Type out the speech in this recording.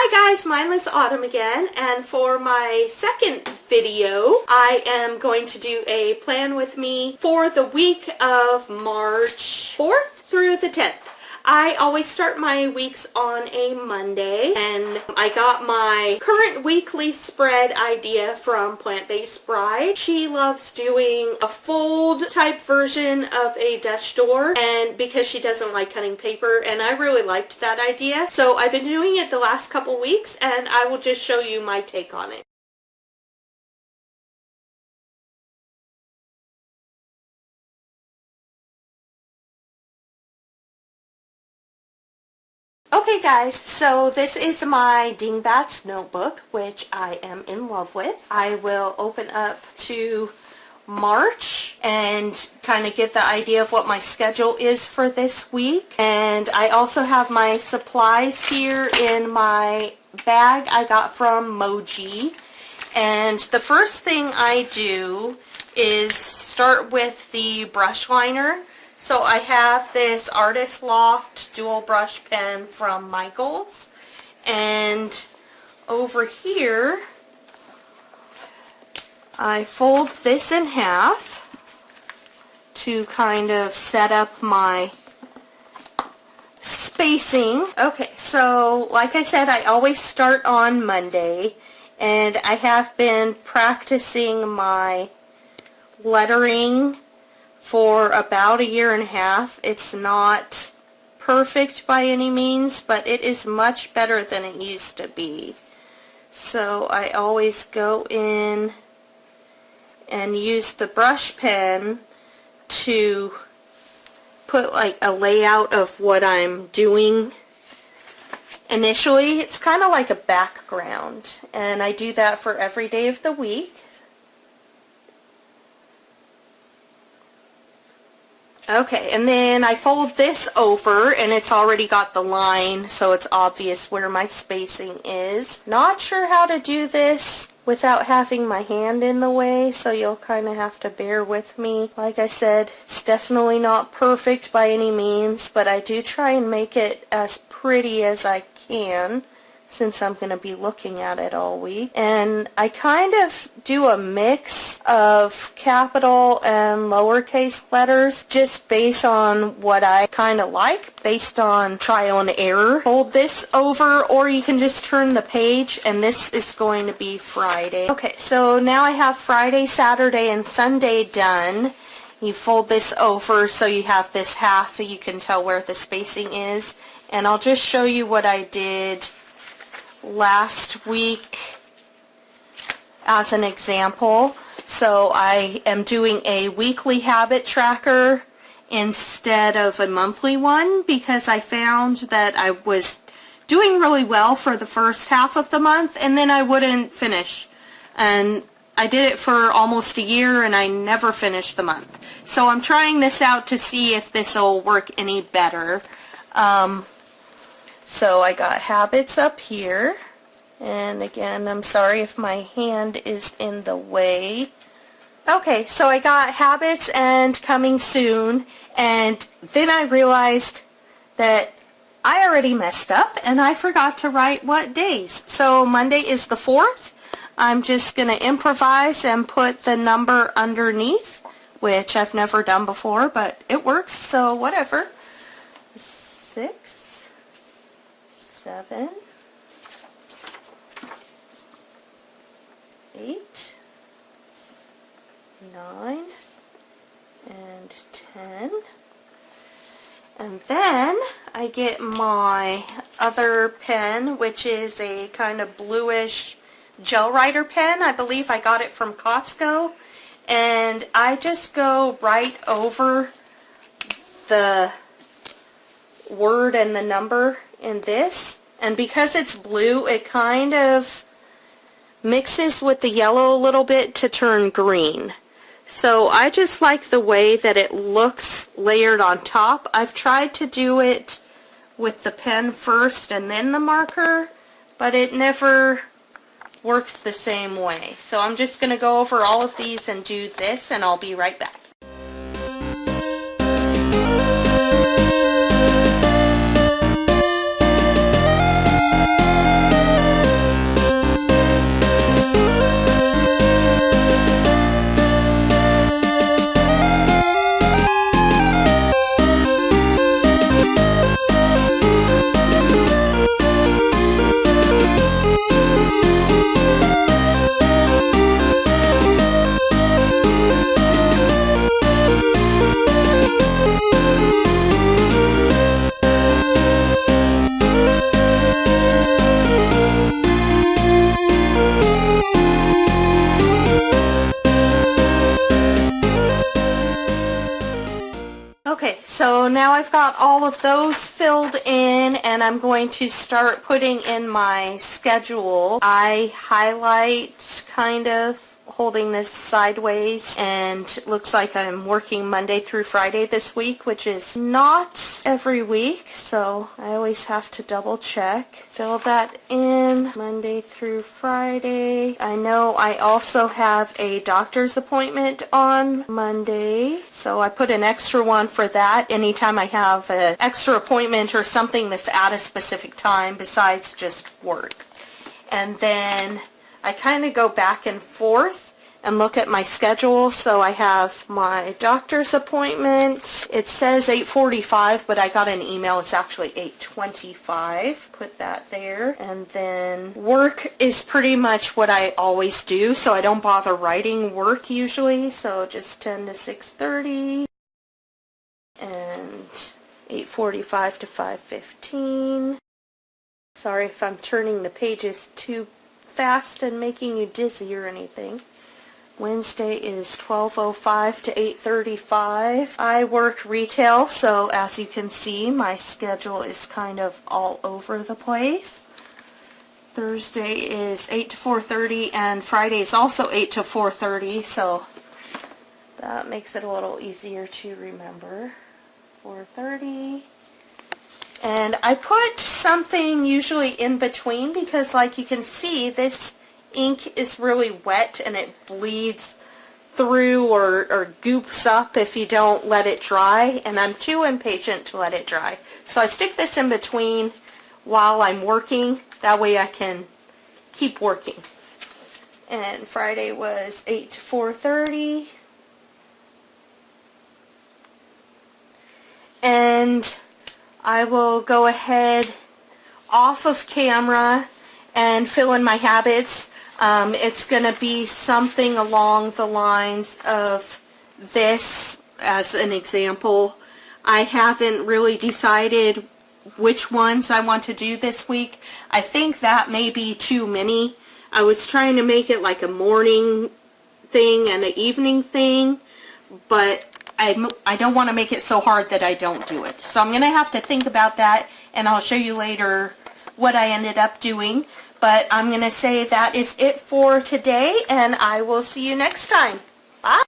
Hi guys, Mindless Autumn again, and for my second video, I am going to do a plan with me for the week of March 4th through the 10th. I always start my weeks on a Monday, and I got my current weekly spread idea from Plant-Based Bride. She loves doing a fold type version of a Dutch door, and because she doesn't like cutting paper, and I really liked that idea. So I've been doing it the last couple weeks, and I will just show you my take on it. Okay guys, so this is my Dingbats notebook, which I am in love with. I will open up to March and kind of get the idea of what my schedule is for this week. And I also have my supplies here in my bag I got from Moji. And the first thing I do is start with the brush liner. So I have this Artist Loft dual brush pen from Michaels, and over here I fold this in half to kind of set up my spacing. Okay, so like I said, I always start on Monday, and I have been practicing my lettering for about a year and a half. It's not perfect by any means, but it is much better than it used to be. So I always go in and use the brush pen to put like a layout of what I'm doing initially. It's kind of like a background, and I do that for every day of the week. Okay, and then I fold this over, and it's already got the line, so it's obvious where my spacing is. Not sure how to do this without having my hand in the way, so you'll kind of have to bear with me. Like I said, it's definitely not perfect by any means, but I do try and make it as pretty as I can, since I'm going to be looking at it all week. And I kind of do a mix of capital and lowercase letters just based on what I kind of like, based on trial and error. Fold this over, or you can just turn the page, and this is going to be Friday. Okay, so now I have Friday, Saturday, and Sunday done. You fold this over so you have this half, so you can tell where the spacing is. And I'll just show you what I did last week as an example. So I am doing a weekly habit tracker instead of a monthly one, because I found that I was doing really well for the first half of the month, and then I wouldn't finish. And I did it for almost a year, and I never finished the month. So I'm trying this out to see if this will work any better. So I got habits up here, and again, I'm sorry if my hand is in the way. Okay, so I got habits and coming soon, and then I realized that I already messed up and I forgot to write what days. So Monday is the 4th. I'm just going to improvise and put the number underneath, which I've never done before, but it works, so whatever. 6, 7, 8, 9, and 10. And then I get my other pen, which is a kind of bluish gel writer pen. I believe I got it from Costco. And I just go right over the word and the number in this, and because it's blue, it kind of mixes with the yellow a little bit to turn green. So I just like the way that it looks layered on top. I've tried to do it with the pen first and then the marker, but it never works the same way. So I'm just going to go over all of these and do this, and I'll be right back. So now I've got all of those filled in, and I'm going to start putting in my schedule. I highlight kind of holding this sideways, and looks like I'm working Monday through Friday this week, which is not every week, so I always have to double check. Fill that in, Monday through Friday. I know I also have a doctor's appointment on Monday, so I put an extra one for that anytime I have an extra appointment or something that's at a specific time besides just work. And then I kind of go back and forth and look at my schedule. So I have my doctor's appointment. It says 8:45, but I got an email. It's actually 8:25. Put that there. And then work is pretty much what I always do, so I don't bother writing work usually. So just 10 to 6:30 and 8:45 to 5:15. Sorry if I'm turning the pages too fast and making you dizzy or anything. Wednesday is 12:05 to 8:35. I work retail, so as you can see, my schedule is kind of all over the place. Thursday is 8 to 4:30, and Friday is also 8 to 4:30, so that makes it a little easier to remember. 4:30. And I put something usually in between because, like you can see, this ink is really wet and it bleeds through or goops up if you don't let it dry, and I'm too impatient to let it dry. So I stick this in between while I'm working. That way I can keep working. And Friday was 8 to 4:30. And I will go ahead off of camera and fill in my habits. It's going to be something along the lines of this as an example. I haven't really decided which ones I want to do this week. I think that may be too many. I was trying to make it like a morning thing and an evening thing, but I don't want to make it so hard that I don't do it. So I'm going to have to think about that, and I'll show you later what I ended up doing. But I'm going to say that is it for today, and I will see you next time. Bye!